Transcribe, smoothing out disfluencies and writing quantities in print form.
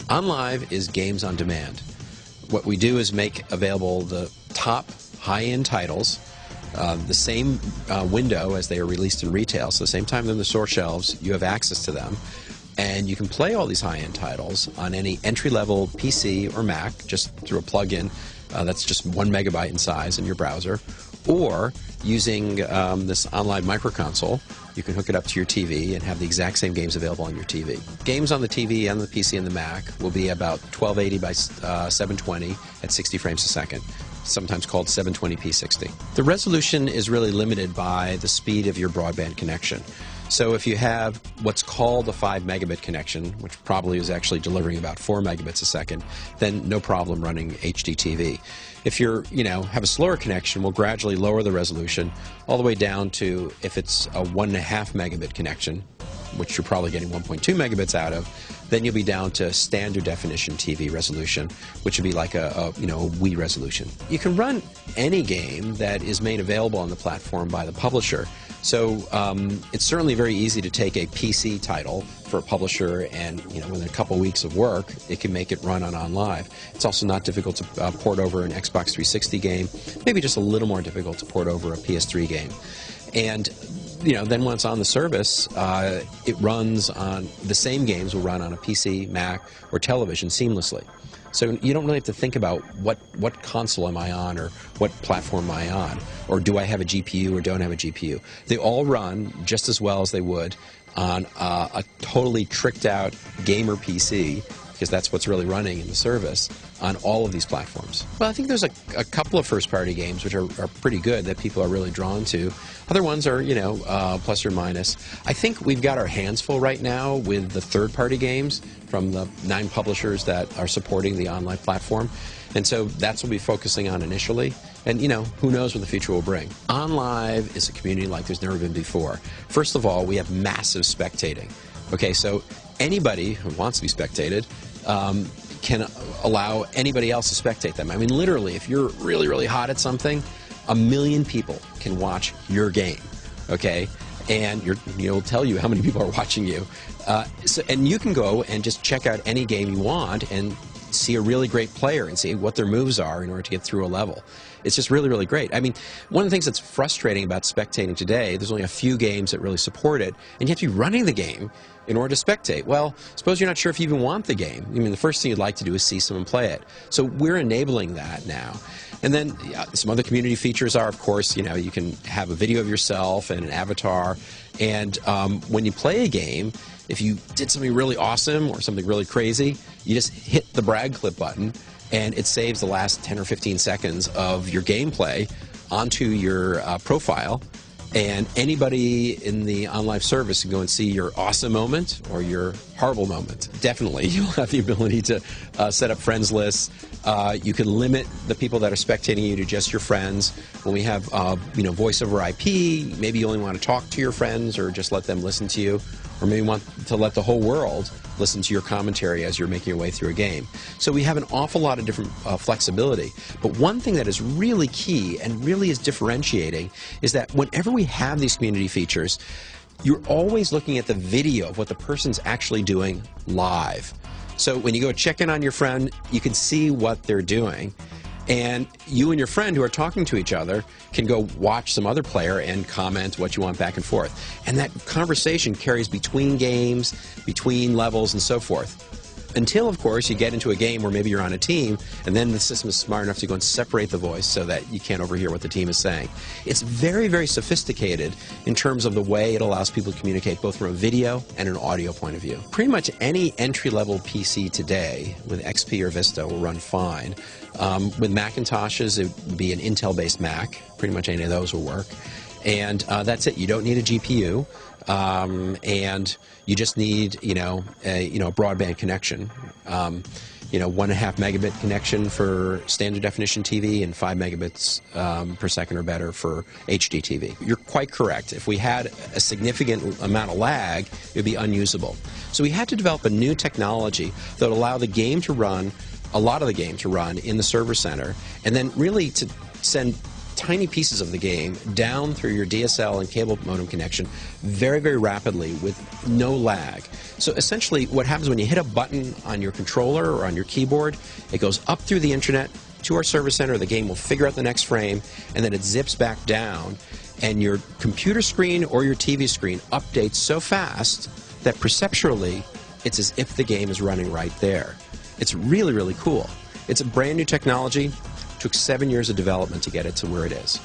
OnLive is games on demand. What we do is make available the top high-end titles, the same window as they are released in retail, so the same time they're in the store shelves, you have access to them. And you can play all these high-end titles on any entry-level PC or Mac, just through a plug-in that's just 1 megabyte in size in your browser, or using this OnLive microconsole. You can hook it up to your TV and have the exact same games available on your TV. Games on the TV and the PC and the Mac will be about 1280 by 720 at 60 frames a second, sometimes called 720p 60. The resolution is really limited by the speed of your broadband connection. So if you have what's called a 5 megabit connection, which probably is actually delivering about 4 megabits a second, then no problem running HDTV. If you're, have a slower connection, we'll gradually lower the resolution all the way down to, if it's a 1.5 megabit connection, which you're probably getting 1.2 megabits out of, then you'll be down to standard definition TV resolution, which would be like a Wii resolution. You can run any game that is made available on the platform by the publisher. So it's certainly very easy to take a PC title for a publisher and, within a couple weeks of work, it can make it run on OnLive. It's also not difficult to port over an Xbox 360 game, maybe just a little more difficult to port over a PS3 game. And then once on the service, it runs on the same games will run on a PC, Mac, or television seamlessly. So you don't really have to think about what console am I on or what platform am I on, or do I have a GPU or don't have a GPU. They all run just as well as they would on a totally tricked out gamer PC, because that's what's really running in the service on all of these platforms. Well, I think there's a couple of first-party games which are pretty good that people are really drawn to. Other ones are, plus or minus. I think we've got our hands full right now with the third-party games from the 9 publishers that are supporting the OnLive platform. And so that's what we'll be focusing on initially. And, who knows what the future will bring. OnLive is a community like there's never been before. First of all, we have massive spectating. Okay, so anybody who wants to be spectated can allow anybody else to spectate them. I mean, literally, if you're really, really hot at something, 1 million people can watch your game, okay? And it'll tell you how many people are watching you. And you can go and just check out any game you want and see a really great player and see what their moves are in order to get through a level. It's just really, really great. I mean, one of the things that's frustrating about spectating today, there's only a few games that really support it, and you have to be running the game in order to spectate. Well, suppose you're not sure if you even want the game. I mean, the first thing you'd like to do is see someone play it. So we're enabling that now. And then some other community features are, of course, you can have a video of yourself and an avatar. And when you play a game, if you did something really awesome or something really crazy, you just hit the brag clip button, and it saves the last 10 or 15 seconds of your gameplay onto your profile. And anybody in the OnLive service can go and see your awesome moment or your horrible moment. Definitely, you'll have the ability to set up friends lists. You can limit the people that are spectating you to just your friends. When we have, voice over IP, maybe you only want to talk to your friends or just let them listen to you. Or maybe you want to let the whole world listen to your commentary as you're making your way through a game. So we have an awful lot of different flexibility. But one thing that is really key and really is differentiating is that whenever we have these community features, you're always looking at the video of what the person's actually doing live. So when you go check in on your friend, you can see what they're doing. And you and your friend who are talking to each other can go watch some other player and comment what you want back and forth. And that conversation carries between games, between levels, and so forth. Until, of course, you get into a game where maybe you're on a team, and then the system is smart enough to go and separate the voice so that you can't overhear what the team is saying. It's very, very sophisticated in terms of the way it allows people to communicate both from a video and an audio point of view. Pretty much any entry-level PC today with XP or Vista will run fine. With Macintoshes, it would be an Intel-based Mac. Pretty much any of those will work. And that's it. You don't need a GPU. And you just need, a broadband connection. 1.5 megabit connection for standard definition TV and 5 megabits per second or better for HD TV. You're quite correct. If we had a significant amount of lag, it would be unusable. So we had to develop a new technology that would allow the game to run a lot of the game to run in the server center, and then really to send tiny pieces of the game down through your DSL and cable modem connection very, very rapidly with no lag. So essentially what happens when you hit a button on your controller or on your keyboard, it goes up through the internet to our server center, the game will figure out the next frame, and then it zips back down, and your computer screen or your TV screen updates so fast that perceptually it's as if the game is running right there. It's really, really cool. It's a brand new technology. It took 7 years of development to get it to where it is.